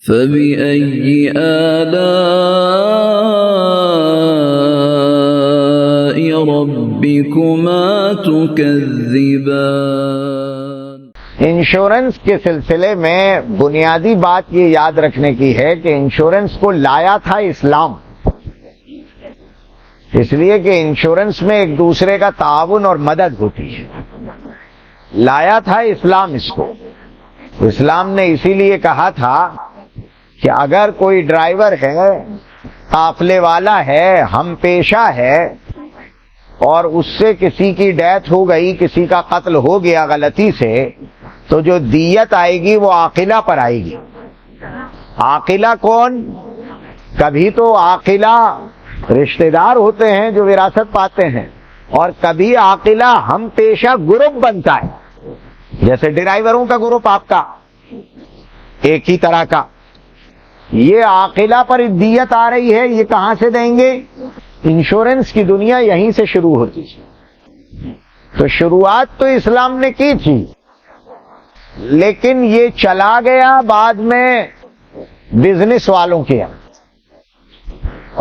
فَبِأَيِّ آلَاءِ رَبِّكُمَا تُكَذِّبَانِ۔ Insurance کے سلسلے میں بنیادی بات یہ یاد رکھنے کی ہے کہ انشورنس کو لایا تھا اسلام، اس لیے کہ انشورنس میں ایک دوسرے کا تعاون اور مدد ہوتی ہے۔ لایا تھا اسلام اس کو، اسلام نے اسی لیے کہا تھا کہ اگر کوئی ڈرائیور ہے، قافلے والا ہے، ہم پیشہ ہے، اور اس سے کسی کی ڈیتھ ہو گئی، کسی کا قتل ہو گیا غلطی سے، تو جو دیت آئے گی وہ عاقلہ پر آئے گی۔ عاقلہ کون؟ کبھی تو عاقلہ رشتہ دار ہوتے ہیں جو وراثت پاتے ہیں، اور کبھی عاقلہ ہم پیشہ گروپ بنتا ہے، جیسے ڈرائیوروں کا گروپ آپ کا ایک ہی طرح کا۔ یہ عاقلہ پر دیت آ رہی ہے، یہ کہاں سے دیں گے؟ انشورنس کی دنیا یہیں سے شروع ہوتی ہے۔ تو شروعات تو اسلام نے کی تھی، لیکن یہ چلا گیا بعد میں بزنس والوں کے،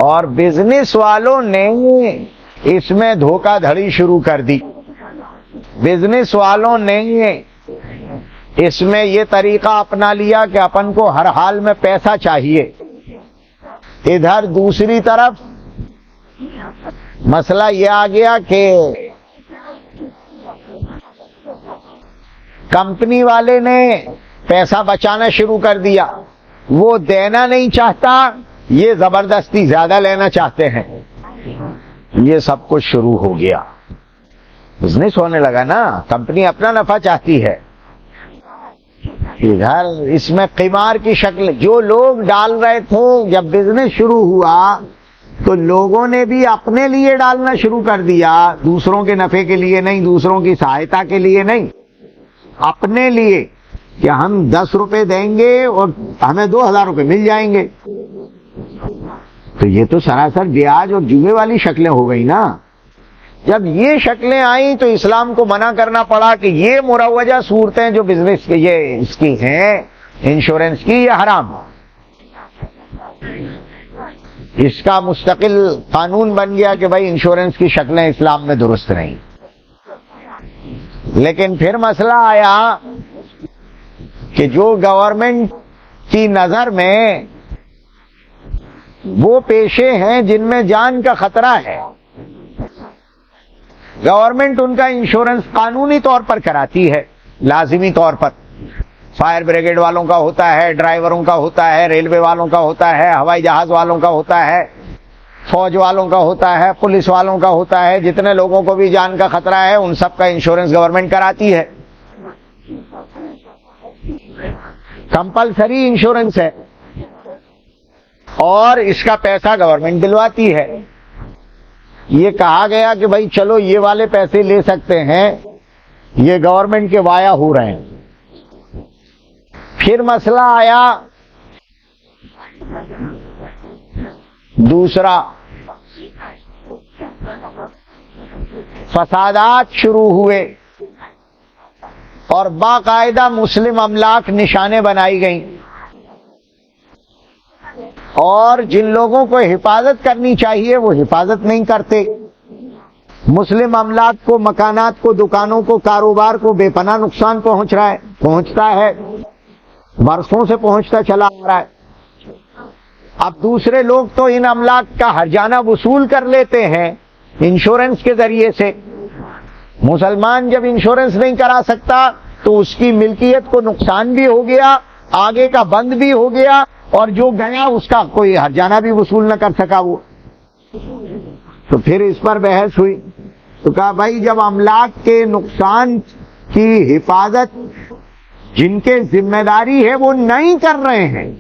اور بزنس والوں نے اس میں دھوکہ دھڑی شروع کر دی۔ بزنس والوں نے اس میں یہ طریقہ اپنا لیا کہ اپن کو ہر حال میں پیسہ چاہیے۔ ادھر دوسری طرف مسئلہ یہ آ گیا کہ کمپنی والے نے پیسہ بچانا شروع کر دیا، وہ دینا نہیں چاہتا، یہ زبردستی زیادہ لینا چاہتے ہیں۔ یہ سب کچھ شروع ہو گیا، بزنس ہونے لگا نا، کمپنی اپنا نفع چاہتی ہے۔ ادھر اس میں قمار کی شکل جو لوگ ڈال رہے تھے، جب بزنس شروع ہوا تو لوگوں نے بھی اپنے لیے ڈالنا شروع کر دیا، دوسروں کے نفع کے لیے نہیں، دوسروں کی سہایتا کے لیے نہیں، اپنے لیے، کہ ہم 10 روپے دیں گے اور ہمیں 2000 روپے مل جائیں گے۔ تو یہ تو سراسر بیاج اور جوئے والی شکلیں ہو گئی نا۔ جب یہ شکلیں آئیں تو اسلام کو منع کرنا پڑا کہ یہ مروجہ صورتیں جو بزنس کے یہ اس کی ہیں، انشورنس کی، یہ حرام۔ اس کا مستقل قانون بن گیا کہ بھائی انشورنس کی شکلیں اسلام میں درست نہیں۔ لیکن پھر مسئلہ آیا کہ جو گورنمنٹ کی نظر میں وہ پیشے ہیں جن میں جان کا خطرہ ہے، گورنمنٹ ان کا انشورنس قانونی طور پر کراتی ہے، لازمی طور پر۔ فائر بریگیڈ والوں کا ہوتا ہے، ڈرائیوروں کا ہوتا ہے، ریلوے والوں کا ہوتا ہے، ہوائی جہاز والوں کا ہوتا ہے، فوج والوں کا ہوتا ہے، پولیس والوں کا ہوتا ہے، جتنے لوگوں کو بھی جان کا خطرہ ہے ان سب کا انشورنس گورنمنٹ کراتی ہے، کمپلسری انشورنس ہے، اور اس کا پیسہ گورنمنٹ دلواتی ہے۔ یہ کہا گیا کہ بھائی چلو یہ والے پیسے لے سکتے ہیں، یہ گورنمنٹ کے وایا ہو رہے ہیں۔ پھر مسئلہ آیا دوسرا، فسادات شروع ہوئے اور باقاعدہ مسلم املاک نشانے بنائی گئیں، اور جن لوگوں کو حفاظت کرنی چاہیے وہ حفاظت نہیں کرتے۔ مسلم املاک کو، مکانات کو، دکانوں کو، کاروبار کو بے پناہ نقصان پہنچتا ہے، برسوں سے پہنچتا چلا آ رہا ہے۔ اب دوسرے لوگ تو ان املاک کا ہرجانہ وصول کر لیتے ہیں انشورنس کے ذریعے سے۔ مسلمان جب انشورنس نہیں کرا سکتا تو اس کی ملکیت کو نقصان بھی ہو گیا، آگے کا بند بھی ہو گیا، اور جو گیا اس کا کوئی ہرجانہ بھی وصول نہ کر سکا وہ۔ تو پھر اس پر بحث ہوئی، تو کہا بھائی جب املاک کے نقصان کی حفاظت جن کے ذمہ داری ہے وہ نہیں کر رہے ہیں،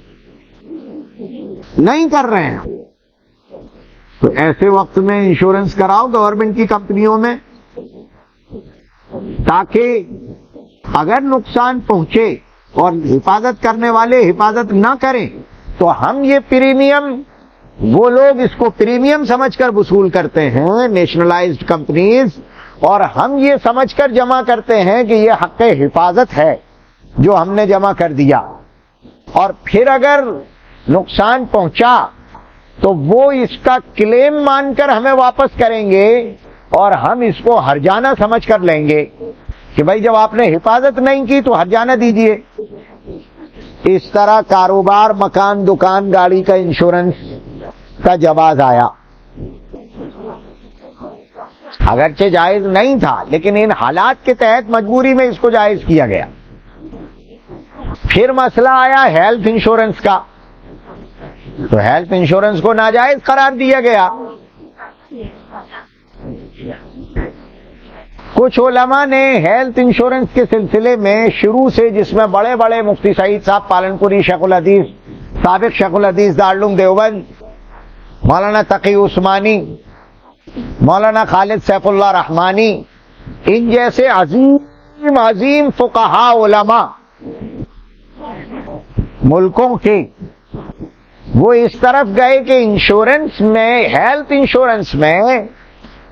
تو ایسے وقت میں انشورنس کراؤ گورنمنٹ کی کمپنیوں میں، تاکہ اگر نقصان پہنچے اور حفاظت کرنے والے حفاظت نہ کریں تو ہم یہ پریمیم، وہ لوگ اس کو پریمیم سمجھ کر وصول کرتے ہیں نیشنلائزڈ کمپنیز، اور ہم یہ سمجھ کر جمع کرتے ہیں کہ یہ حق حفاظت ہے جو ہم نے جمع کر دیا۔ اور پھر اگر نقصان پہنچا تو وہ اس کا کلیم مان کر ہمیں واپس کریں گے اور ہم اس کو ہرجانہ سمجھ کر لیں گے کہ بھائی جب آپ نے حفاظت نہیں کی تو ہرجانہ دیجئے. اس طرح کاروبار، مکان، دکان، گاڑی کا انشورنس کا جواز آیا. اگرچہ جائز نہیں تھا لیکن ان حالات کے تحت مجبوری میں اس کو جائز کیا گیا. پھر مسئلہ آیا ہیلتھ انشورنس کا، تو ہیلتھ انشورنس کو ناجائز قرار دیا گیا. کچھ علماء نے ہیلتھ انشورنس کے سلسلے میں شروع سے، جس میں بڑے بڑے مفتی سعید صاحب پالنپوری، شیخ الحدیث، سابق شیخ الحدیث دارالعلوم دیوبند، مولانا تقی عثمانی، مولانا خالد سیف اللہ رحمانی، ان جیسے عظیم عظیم فقہاء علماء ملکوں کے، وہ اس طرف گئے کہ انشورنس میں، ہیلتھ انشورنس میں،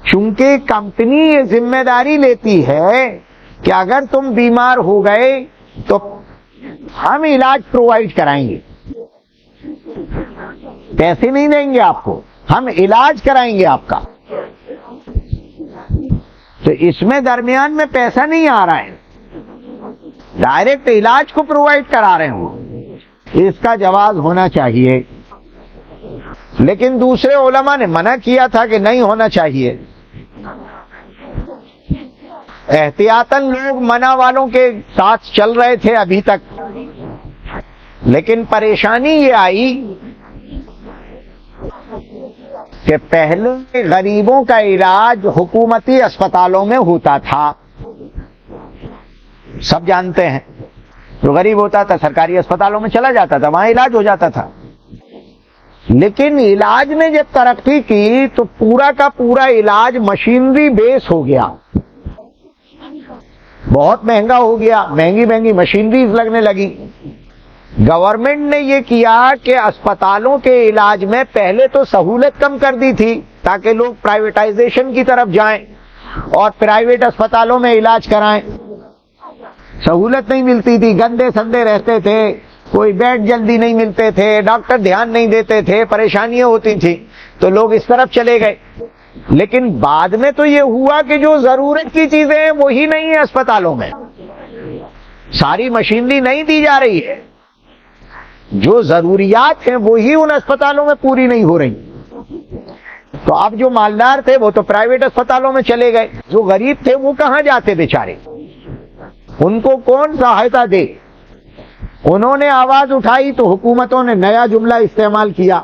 چونکہ کمپنی یہ ذمہ داری لیتی ہے کہ اگر تم بیمار ہو گئے تو ہم علاج پرووائڈ کرائیں گے، پیسے نہیں دیں گے آپ کو، ہم علاج کرائیں گے آپ کا. تو اس میں درمیان میں پیسہ نہیں آ رہا ہے، ڈائریکٹ علاج کو پرووائڈ کرا رہے ہوں. اس کا جواز ہونا چاہیے، لیکن دوسرے علماء نے منع کیا تھا کہ نہیں ہونا چاہیے. احتیاطاً لوگ منع والوں کے ساتھ چل رہے تھے ابھی تک، لیکن پریشانی یہ آئی کہ پہلے غریبوں کا علاج حکومتی اسپتالوں میں ہوتا تھا، سب جانتے ہیں. جو غریب ہوتا تھا سرکاری اسپتالوں میں چلا جاتا تھا، وہاں علاج ہو جاتا تھا. لیکن علاج نے جب ترقی کی تو پورا کا پورا علاج مشینری بیس ہو گیا، بہت مہنگا ہو گیا، مہنگی مہنگی مشینریز لگنے لگی. گورنمنٹ نے یہ کیا کہ اسپتالوں کے علاج میں پہلے تو سہولت کم کر دی تھی تاکہ لوگ پرائیویٹائزیشن کی طرف جائیں اور پرائیویٹ اسپتالوں میں علاج کرائیں. سہولت نہیں ملتی تھی، گندے سندے رہتے تھے، کوئی بیڈ جلدی نہیں ملتے تھے، ڈاکٹر دھیان نہیں دیتے تھے، پریشانیاں ہوتی تھیں، تو لوگ اس طرف چلے گئے. لیکن بعد میں تو یہ ہوا کہ جو ضرورت کی چیزیں ہیں وہی نہیں ہیں اسپتالوں میں، ساری مشینری نہیں دی جا رہی ہے، جو ضروریات ہیں وہی ان اسپتالوں میں پوری نہیں ہو رہی. تو اب جو مالدار تھے وہ تو پرائیویٹ اسپتالوں میں چلے گئے، جو غریب تھے وہ کہاں جاتے بیچارے، ان کو کون سہایتا دے. انہوں نے آواز اٹھائی تو حکومتوں نے نیا جملہ استعمال کیا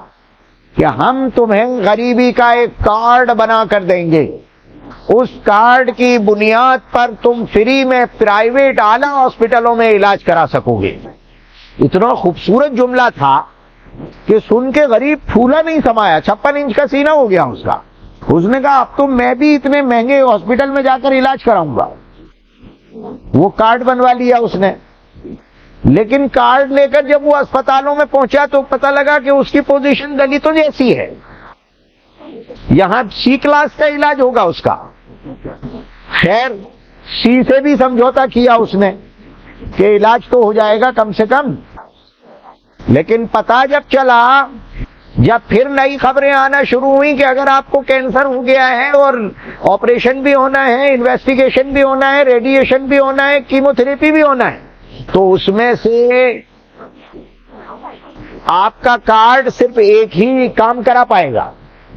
کہ ہم تمہیں غریبی کا ایک کارڈ بنا کر دیں گے، اس کارڈ کی بنیاد پر تم فری میں پرائیویٹ اعلیٰ ہاسپٹلوں میں علاج کرا سکو گے. اتنا خوبصورت جملہ تھا کہ سن کے غریب پھولا نہیں سمایا، 56 انچ کا سینہ ہو گیا اس کا. اس نے کہا اب تو میں بھی اتنے مہنگے ہاسپٹل میں جا کر علاج کراؤں گا. وہ کارڈ بنوا لیا اس نے، لیکن کارڈ لے کر جب وہ اسپتالوں میں پہنچا تو پتہ لگا کہ اس کی پوزیشن دلتوں جیسی ہے، یہاں سی کلاس کا علاج ہوگا اس کا. خیر سی سے بھی سمجھوتا کیا اس نے کہ علاج تو ہو جائے گا کم سے کم. لیکن پتہ جب چلا، جب پھر نئی خبریں آنا شروع ہوئی کہ اگر آپ کو کینسر ہو گیا ہے اور آپریشن بھی ہونا ہے، انویسٹیگیشن بھی ہونا ہے، ریڈیشن بھی ہونا ہے، کیمو تھراپی بھی ہونا ہے، تو اس میں سے آپ کا کارڈ صرف ایک ہی کام کرا پائے گا،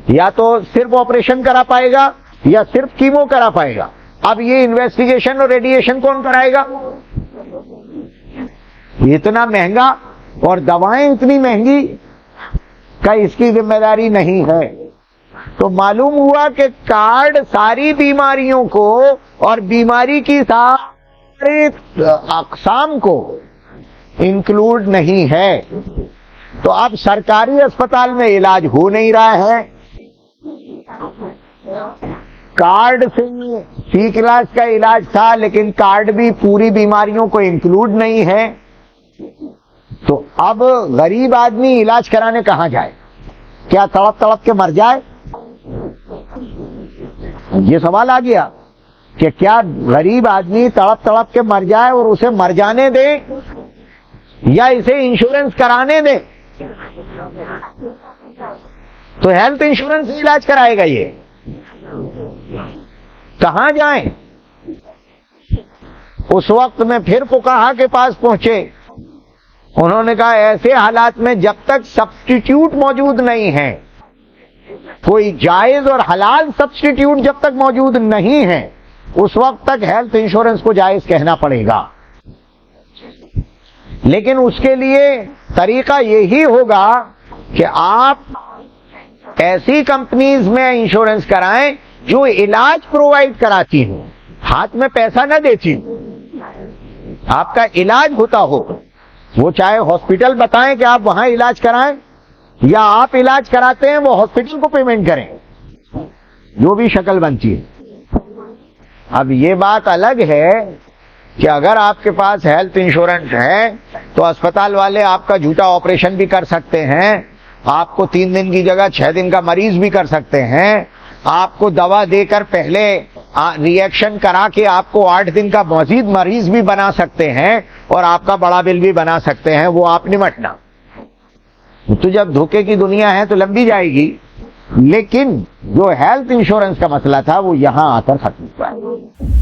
یا تو صرف آپریشن کرا پائے گا یا صرف کیمو کرا پائے گا. اب یہ انویسٹیگیشن اور ریڈیشن کون کرائے گا؟ اتنا مہنگا اور دوائیں اتنی مہنگی کا اس کی ذمہ داری نہیں ہے. تو معلوم ہوا کہ کارڈ ساری بیماریوں کو اور بیماری کی ساری اقسام کو انکلوڈ نہیں ہے. تو اب سرکاری اسپتال میں علاج ہو نہیں رہا ہے، کارڈ سے سی کلاس کا علاج تھا لیکن کارڈ بھی پوری بیماریوں کو انکلوڈ نہیں ہے. تو اب غریب آدمی علاج کرانے کہاں جائے؟ کیا تڑپ تڑپ کے مر جائے؟ یہ سوال آ گیا کہ کیا غریب آدمی تڑپ تڑپ کے مر جائے اور اسے مر جانے دے یا اسے انشورنس کرانے دیں. تو ہیلتھ انشورنس سے علاج کرائے گا یہ. کہاں جائیں؟ اس وقت میں پھر فقہا کے پاس پہنچے. انہوں نے کہا ایسے حالات میں جب تک سبسٹیٹیوٹ موجود نہیں ہے، کوئی جائز اور حلال سبسٹیٹیوٹ جب تک موجود نہیں ہے، اس وقت تک ہیلتھ انشورنس کو جائز کہنا پڑے گا. لیکن اس کے لیے طریقہ یہی ہوگا کہ آپ ایسی کمپنیز میں انشورنس کرائیں جو علاج پرووائڈ کراتی ہوں، ہاتھ میں پیسہ نہ دیتی ہوں، آپ کا علاج ہوتا ہو. وہ چاہے ہاسپٹل بتائیں کہ آپ وہاں علاج کرائیں، یا آپ علاج کراتے ہیں وہ ہاسپٹل کو پیمنٹ کریں، جو بھی شکل بنتی ہے. اب یہ بات الگ ہے کہ اگر آپ کے پاس ہیلتھ انشورنس ہے تو اسپتال والے آپ کا جھوٹا آپریشن بھی کر سکتے ہیں، آپ کو 3 دن کی جگہ 6 دن کا مریض بھی کر سکتے ہیں، آپ کو دوا دے کر پہلے ری ایکشن کرا کے آپ کو 8 دن کا مزید مریض بھی بنا سکتے ہیں، اور آپ کا بڑا بل بھی بنا سکتے ہیں. وہ آپ نمٹنا. تو جب دھوکے کی دنیا ہے تو لمبی جائے گی. لیکن جو ہیلتھ انشورنس کا مسئلہ تھا وہ یہاں آ کر ختم ہوا ہے.